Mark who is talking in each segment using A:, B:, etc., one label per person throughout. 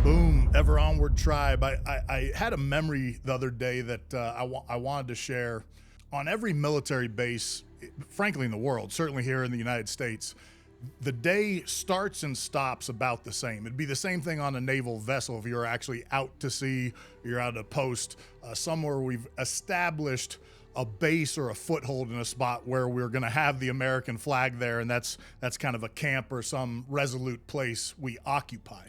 A: Boom, ever onward tribe. I had a memory the other day that I wanted to share. On every military base, frankly in the world, certainly here in the United States, the day starts and stops about the same. It'd be the same thing on a naval vessel if you're actually out to sea, you're out at a post, somewhere we've established a base or a foothold in a spot where we're going to have the American flag there, and that's kind of a camp or some resolute place we occupy.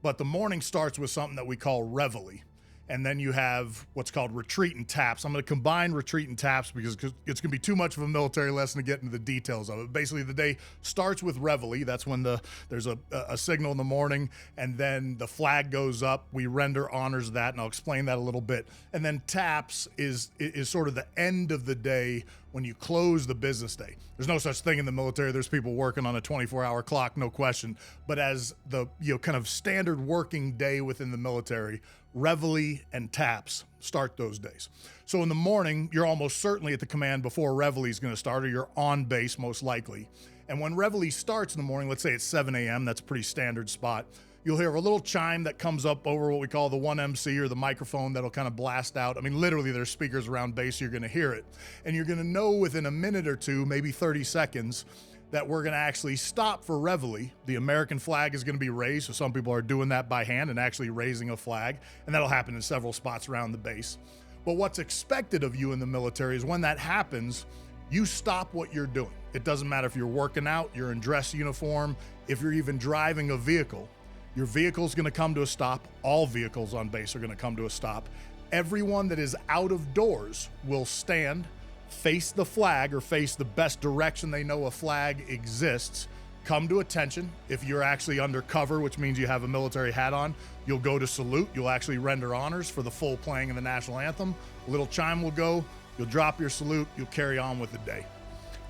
A: But the morning starts with something that we call reveille. And then you have what's called retreat and taps. I'm going to combine retreat and taps because it's going to be too much of a military lesson to get into the details of it. Basically, the day starts with reveille. That's when there's a signal in the morning, and then the flag goes up. We render honors to that, and I'll explain that a little bit. And then taps is sort of the end of the day when you close the business day. There's no such thing in the military. There's people working on a 24-hour clock, no question. But as the kind of standard working day within the military, reveille and taps start those days. So in the morning, you're almost certainly at the command before reveille is going to start, or you're on base most likely. And when reveille starts in the morning, let's say it's 7 a.m., that's a pretty standard spot, you'll hear a little chime that comes up over what we call the 1MC or the microphone that'll kind of blast out. I mean, literally there's speakers around base, you're going to hear it. And you're going to know within a minute or two, maybe 30 seconds, that we're going to actually stop for reveille. The American flag is going to be raised. So some people are doing that by hand and actually raising a flag. And that'll happen in several spots around the base. But what's expected of you in the military is when that happens, you stop what you're doing. It doesn't matter if you're working out, you're in dress uniform, if you're even driving a vehicle. Your vehicle's going to come to a stop. All vehicles on base are going to come to a stop. Everyone that is out of doors will stand, face the flag or face the best direction they know a flag exists, come to attention. If you're actually under cover, which means you have a military hat on, you'll go to salute. You'll actually render honors for the full playing of the national anthem. A little chime will go. You'll drop your salute. You'll carry on with the day.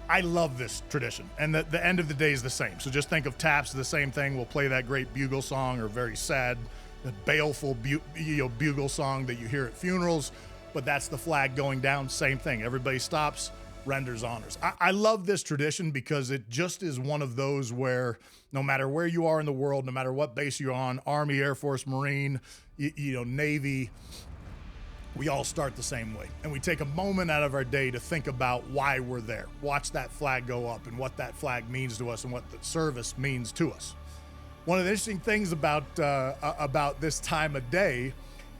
A: I love this tradition, and the end of the day is the same. So just think of taps, the same thing. We'll play that great bugle song, or very sad, the baleful bugle song that you hear at funerals, but that's the flag going down, same thing. Everybody stops, renders honors. I love this tradition because it just is one of those where no matter where you are in the world, no matter what base you're on, Army, Air Force, Marine, Navy, we all start the same way. And we take a moment out of our day to think about why we're there. Watch that flag go up and what that flag means to us and what the service means to us. One of the interesting things about this time of day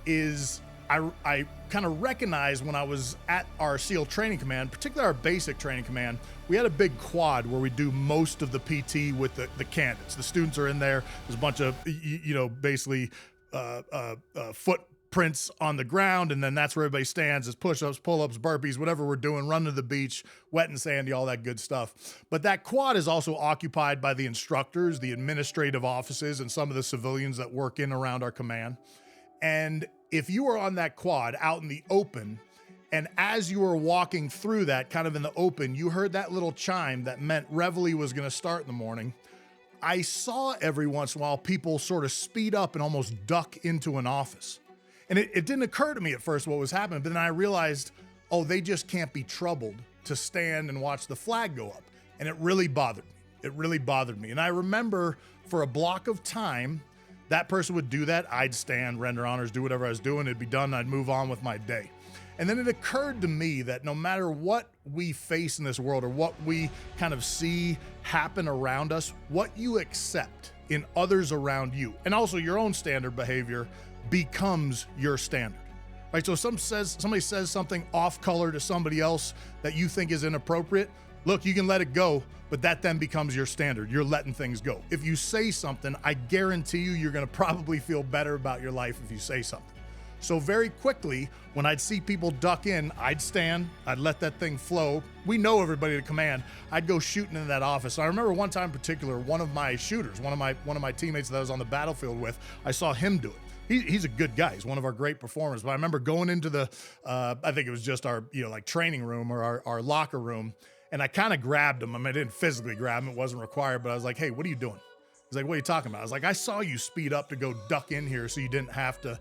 A: is I kind of recognized when I was at our SEAL training command, particularly our basic training command, we had a big quad where we do most of the PT with the candidates. The students are in there. There's a bunch of, basically footprints on the ground, and then that's where everybody stands. It's push-ups, pull-ups, burpees, whatever we're doing, run to the beach, wet and sandy, all that good stuff. But that quad is also occupied by the instructors, the administrative offices, and some of the civilians that work in around our command. And if you were on that quad out in the open, and as you were walking through that kind of in the open, you heard that little chime that meant reveille was going to start in the morning. I saw every once in a while people sort of speed up and almost duck into an office. And it didn't occur to me at first what was happening, but then I realized, oh, they just can't be troubled to stand and watch the flag go up. And it really bothered me. It really bothered me. And I remember for a block of time, that person would do that. I'd stand, render honors, do whatever I was doing. It'd be done. I'd move on with my day. And then it occurred to me that no matter what we face in this world or what we kind of see happen around us, what you accept in others around you, and also your own standard behavior, becomes your standard. Right? So somebody says something off color to somebody else that you think is inappropriate. Look, you can let it go, but that then becomes your standard. You're letting things go. If you say something, I guarantee you're going to probably feel better about your life if you say something. So very quickly, when I'd see people duck in, I'd stand, I'd let that thing flow. We know everybody to command. I'd go shooting into that office. I remember one time in particular, one of my shooters, one of my teammates that I was on the battlefield with, I saw him do it. He's a good guy. He's one of our great performers. But I remember going into the, I think it was just our, training room or our locker room. And I kind of grabbed him. I mean, I didn't physically grab him. It wasn't required. But I was like, hey, what are you doing? He's like, what are you talking about? I was like, I saw you speed up to go duck in here so you didn't have to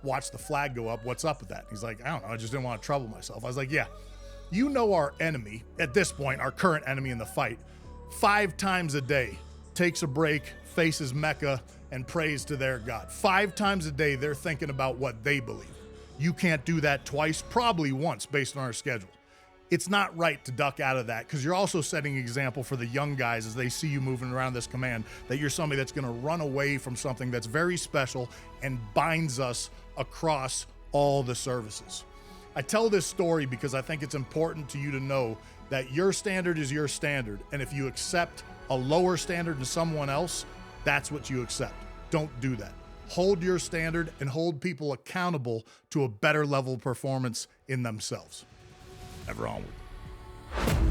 A: watch the flag go up. What's up with that? He's like, I don't know. I just didn't want to trouble myself. I was like, yeah, our enemy, at this point, our current enemy in the fight, 5 times a day takes a break, faces Mecca, and prays to their God. 5 times a day, they're thinking about what they believe. You can't do that twice, probably once based on our schedule. It's not right to duck out of that because you're also setting an example for the young guys as they see you moving around this command, that you're somebody that's going to run away from something that's very special and binds us across all the services. I tell this story because I think it's important to you to know that your standard is your standard. And if you accept a lower standard than someone else, that's what you accept. Don't do that. Hold your standard and hold people accountable to a better level of performance in themselves. Ever onward.